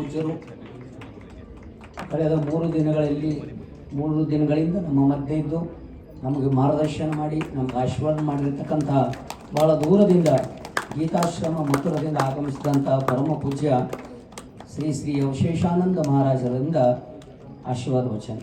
ಪೂಜ್ಯರು ಕಳೆದ 3 ದಿನಗಳಿಂದ ನಮ್ಮ ಮಧ್ಯೆ ಇದ್ದು ನಮಗೆ ಮಾರ್ಗದರ್ಶನ ಮಾಡಿ ನಮಗೆ ಆಶೀರ್ವಾದ ಮಾಡಿರ್ತಕ್ಕಂಥ ಭಾಳ ದೂರದಿಂದ ಗೀತಾಶ್ರಮ ಮಥುರದಿಂದ ಆಗಮಿಸಿದಂಥ ಪರಮ ಪೂಜ್ಯ ಶ್ರೀ ಶ್ರೀ ಅವಶೇಷಾನಂದ ಮಹಾರಾಜರಿಂದ ಆಶೀರ್ವಾದ ವಚನ.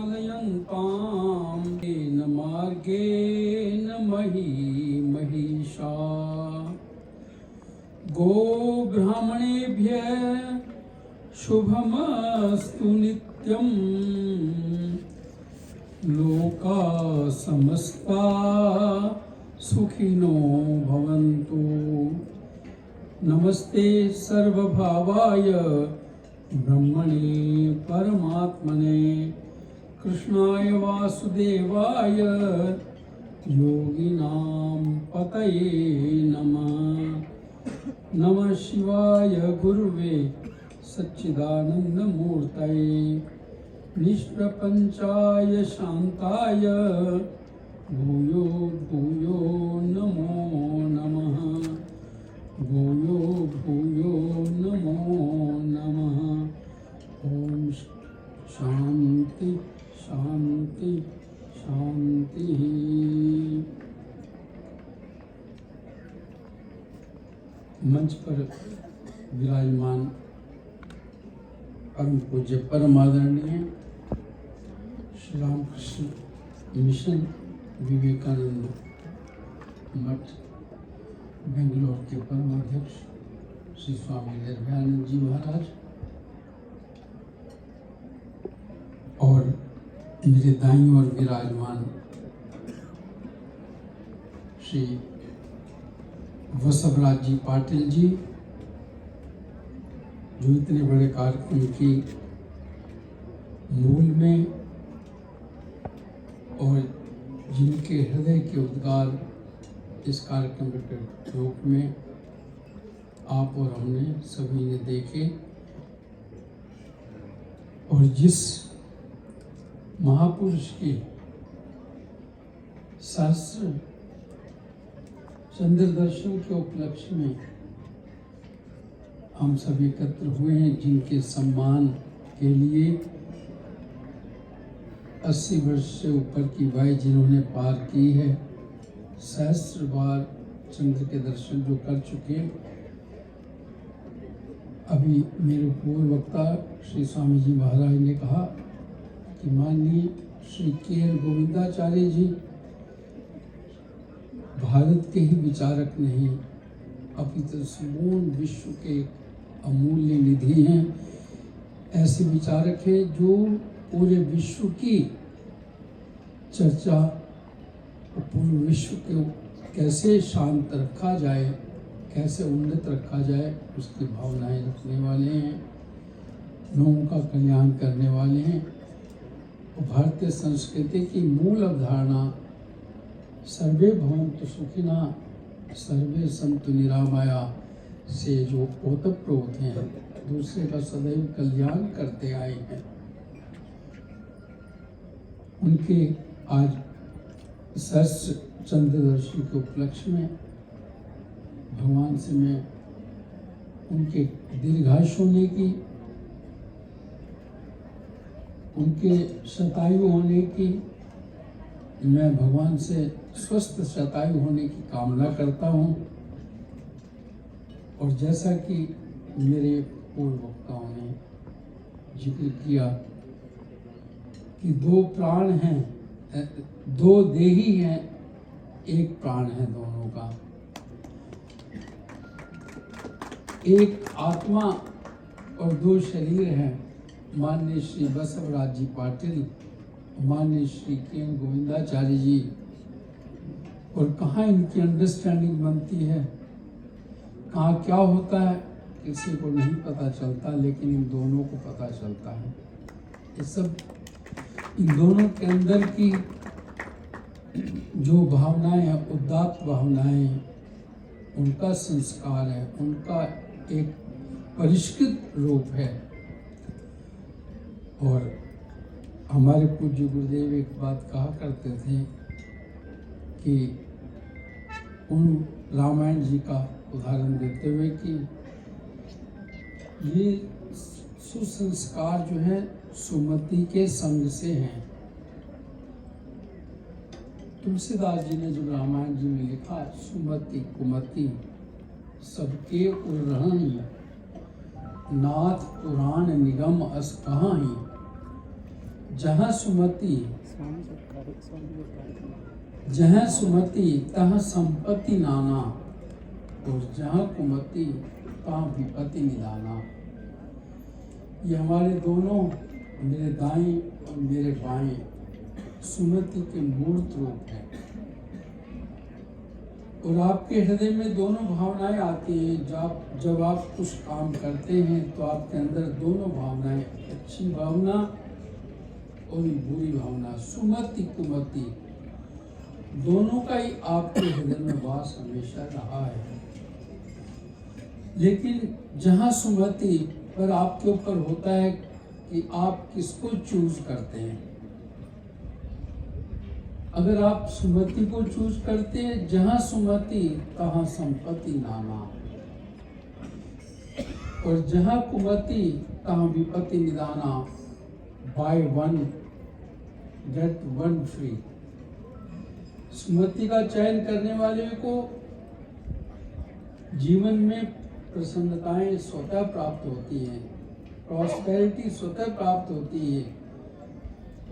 परिपालयन्तां येन मार्गेण महिषा गोब्राह्मणेभ्यः शुभमस्तु नित्यं लोका समस्ता सुखिनो भवन्तु। नमस्ते सर्वभावाय ब्रह्मणे परमात्मने कृष्णाय वासुदेवाय योगिनां पतये नमः। नमः शिवाय गुरुवे सच्चिदानन्दमूर्तये निष्प्रपञ्चाय शान्ताय भूयो भूयो नमो नमः। भूयो भूयो नमो नमः। ओम शांति शांति शांति। मंच पर विराजमान परम पूज्य परम आदरणीय श्री रामकृष्ण मिशन विवेकानंद मठ बेंगलोर के परमाध्यक्ष श्री स्वामी निर्भयानंद जी महाराज और मेरे दाईं ओर विराजमान श्री वसवराज जी पाटिल जी, जो इतने बड़े कार्यक्रम की मूल में और जिनके हृदय के उद्गार इस कार्यक्रम के रूप में आप और हमने सभी ने देखे, और जिस महापुरुष के सहस्त्र चंद्र दर्शन के उपलक्ष्य में हम सभी एकत्र हुए हैं, जिनके सम्मान के लिए 80 वर्ष से ऊपर की वय जिन्होंने पार की है, सहस्त्र बार चंद्र के दर्शन जो कर चुके। अभी मेरे पूर्व वक्ता श्री स्वामी जी महाराज ने कहा कि माननीय श्री के.एल. गोविंदाचार्य जी भारत के ही विचारक नहीं, अपितु समूल विश्व के अमूल्य निधि हैं। ऐसे विचारक हैं जो पूरे विश्व की चर्चा, पूरे विश्व को कैसे शांत रखा जाए, कैसे उन्नत रखा जाए, उसकी भावनाएं रखने वाले हैं, लोगों का कल्याण करने वाले हैं। और भारतीय संस्कृति की मूल अवधारणा सर्वे भवन्तु सुखिना सर्वे सन्तु निरामया से जो ओतप्रोत हैं, दूसरे का सदैव कल्याण करते आए हैं, उनके आज सहस्त्र चंद्र दर्शन के उपलक्ष्य में भगवान से मैं उनके दीर्घायुष होने की, उनके शतायु होने की, मैं भगवान से स्वस्थ शतायु होने की कामना करता हूँ। और जैसा कि मेरे पूर्व वक्ताओं ने जिक्र किया कि 2 प्राण हैं, 2 देही हैं, 1 प्राण है दोनों का। एक आत्मा और 2 शरीर हैं। माननीय श्री बसवराज जी पाटिल, माननीय श्री के.एल. गोविंदाचार्य जी, और कहाँ इनकी अंडरस्टैंडिंग बनती है कहाँ क्या होता है किसी को नहीं पता चलता, लेकिन इन दोनों को पता चलता है। ये सब इन दोनों के अंदर की जो भावनाएं हैं, उदात्त भावनाएं, उनका संस्कार है, उनका एक परिष्कृत रूप है। और हमारे पूज्य गुरुदेव एक बात कहा करते थे कि उन रामायण जी का उदाहरण देते हुए कि ये सुसंस्कार जो है सुमति के संग से हैं। तुलसीदास जी ने जो रामायण जी में लिखा, सुमति कुमति सबके उर्रहणी, नाथ पुराण निगम अस कहाही, जहाँ सुमति तहाँ संपत्ति नाना, और जहाँ कुमति तहाँ विपत्ति निदाना। ये हमारे दोनों, मेरे दाएं और मेरे बाएं, सुमति के मूर्त रूप है। और आपके हृदय में दोनों भावनाएं आती हैं। जब आप कुछ काम करते हैं तो आपके अंदर दोनों भावनाएं, अच्छी भावना और बुरी भावना, सुमति कुमति, दोनों का ही आपके हृदय में वास हमेशा रहा है। लेकिन जहाँ सुमति पर आपके ऊपर होता है कि आप किसको चूज करते हैं। अगर आप सुमति को चूज करते हैं, जहाँ सुमति तहाँ संपत्ति नाना, और जहाँ कुमति तहाँ विपत्ति निदाना। Buy one get one free. सुमति का चयन करने वाले को जीवन में प्रसन्नताएं स्वतः प्राप्त होती हैं, प्रॉस्पेरिटी स्वतः प्राप्त होती है।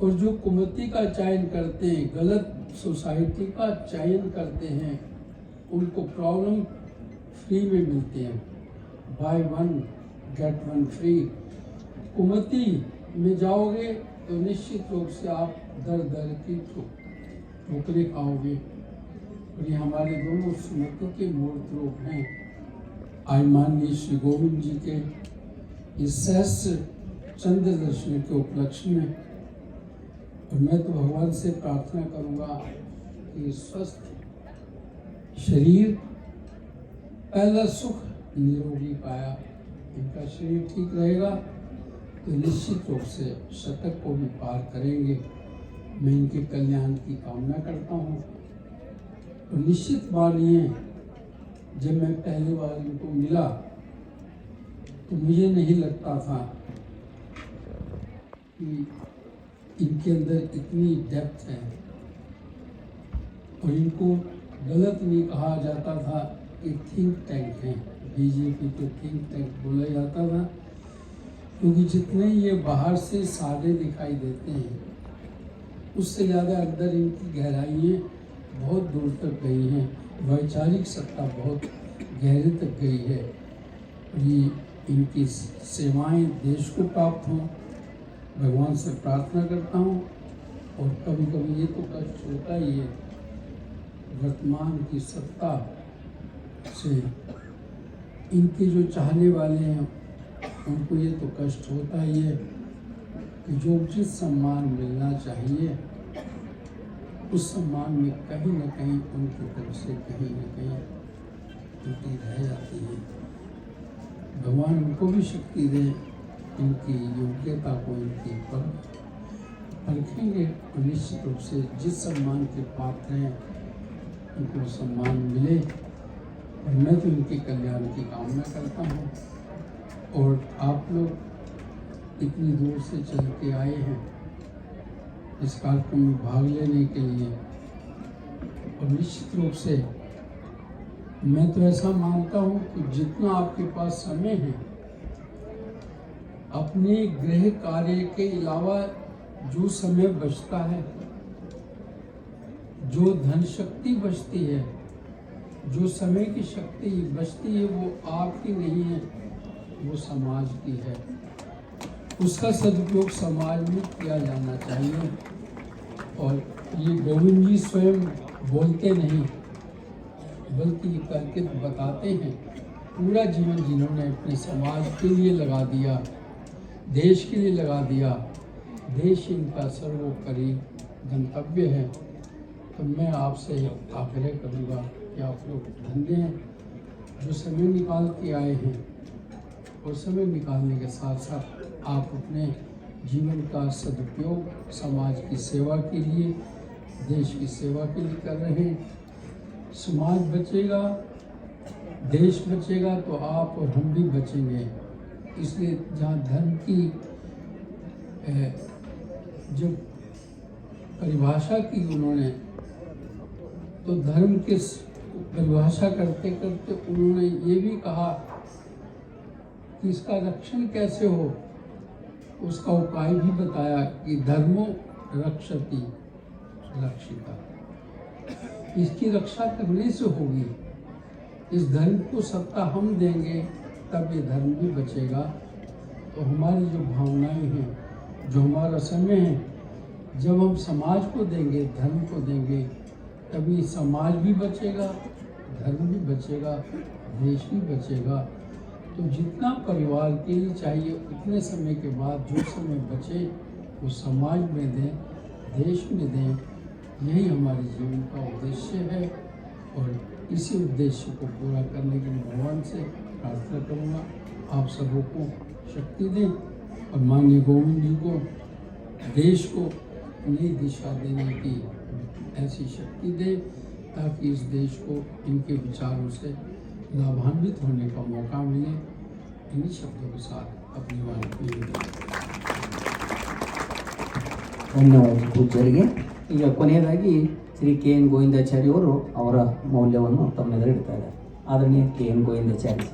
और जो कुमति का चयन करते हैं, गलत सोसाइटी का चयन करते हैं, उनको प्रॉब्लम फ्री में मिलते हैं। Buy one get one free. कुमति में जाओगे तो निश्चित रूप से आप दर दर की ठोकरें खाओगे। और ये हमारे दोनों सुमति के मूर्त रूप हैं। आज माननीय श्री गोविंद जी के इस सहस्त्र चंद्र दर्शन के उपलक्ष्य में, और मैं तो भगवान से प्रार्थना करूंगा कि स्वस्थ शरीर, पहला सुख निरोगी पाया, इनका शरीर ठीक रहेगा तो निश्चित रूप से शतक को भी पार करेंगे। मैं इनके कल्याण की कामना करता हूँ। और निश्चित मानिए, जब मैं पहली बार इनको मिला तो मुझे नहीं लगता था कि इनके अंदर इतनी डेप्थ है। और इनको गलत नहीं कहा जाता था कि थिंक टैंक है, बीजेपी के थिंक टैंक बोला जाता था, क्योंकि जितने ये बाहर से सादे दिखाई देते हैं, उससे ज़्यादा अंदर इनकी गहराइयाँ बहुत दूर तक गई हैं। वैचारिक सत्ता बहुत गहरे तक गई है। ये इनकी सेवाएं देश को प्राप्त हों, भगवान से प्रार्थना करता हूँ। और कभी कभी ये तो कष्ट होता ही है, वर्तमान की सत्ता से इनके जो चाहने वाले हैं उनको ये तो कष्ट होता ही है कि जो उचित सम्मान मिलना चाहिए उस सम्मान में कहीं न कहीं उनकी तरफ से कहीं न कहीं त्रुटि रह जाती है। भगवान उनको भी शक्ति दे, इनकी योग्यता को इनकी परखेंगे और निश्चित रूप से जिस सम्मान के पात्र हैं उनको सम्मान मिले। और मैं तो इनके कल्याण की कामना करता हूँ। और आप लोग इतनी दूर से चल के आए हैं इस कार्यक्रम में भाग लेने के लिए, और निश्चित रूप से मैं तो ऐसा मानता हूँ कि जितना आपके पास समय है, अपने गृह कार्य के अलावा जो समय बचता है, जो धन शक्ति बचती है, जो समय की शक्ति बचती है, वो आपकी नहीं है, वो समाज की है। उसका सदुपयोग समाज में किया जाना चाहिए। और ये गोविंद जी स्वयं बोलते नहीं बल्कि ये करके बताते हैं पूरा जीवन जिन्होंने अपने समाज के लिए लगा दिया, देश के लिए लगा दिया, देश इनका सर्वोपरि गंतव्य है, तो मैं आपसे आग्रह करूँगा कि आप लोग धन्य हैं जो समय निकाल के आए हैं, और समय निकालने के साथ साथ आप अपने जीवन का सदुपयोग समाज की सेवा के लिए, देश की सेवा के लिए कर रहे हैं। समाज बचेगा, देश बचेगा तो आप और हम भी बचेंगे। इसलिए जहाँ धर्म की जो परिभाषा की उन्होंने, तो धर्म के परिभाषा करते करते उन्होंने ये भी कहा कि इसका रक्षण कैसे हो, उसका उपाय भी बताया कि धर्मो रक्षति रक्षिता, इसकी रक्षा करने से होगी। इस धर्म को सत्ता हम देंगे तब ये धर्म भी बचेगा। तो हमारी जो भावनाएं हैं, जो हमारा समय है, जब हम समाज को देंगे, धर्म को देंगे, तभी समाज भी बचेगा, धर्म भी बचेगा, देश भी बचेगा। तो जितना परिवार के लिए चाहिए उतने समय के बाद जो समय बचे वो समाज में दें, देश में दें। यही हमारे जीवन का उद्देश्य है, और इसी उद्देश्य को पूरा करने के लिए भगवान से प्रार्थना करूँगा आप सबों को शक्ति दें, और माननीय गोविंद जी को, देश को नई दिशा देने की ऐसी शक्ति दे ताकि इस देश को इनके विचारों से लाभान्वित होने का मौका मिले। इन्हीं शब्दों के साथ अपनी वाणी को ಧನ್ಯವಾದ ಪೂಜ್ಯರಿಗೆ. ಈಗ ಕೊನೆಯದಾಗಿ ಶ್ರೀ ಕೆ ಎನ್ ಗೋವಿಂದಾಚಾರ್ಯ ಅವರು ಅವರ ಮೌಲ್ಯವನ್ನು ತಮ್ಮೆದುರು ಇಡ್ತಾ ಇದ್ದಾರೆ. ಆದರಣೀಯ ಕೆ ಎನ್ ಗೋವಿಂದಾಚಾರ್ಯ.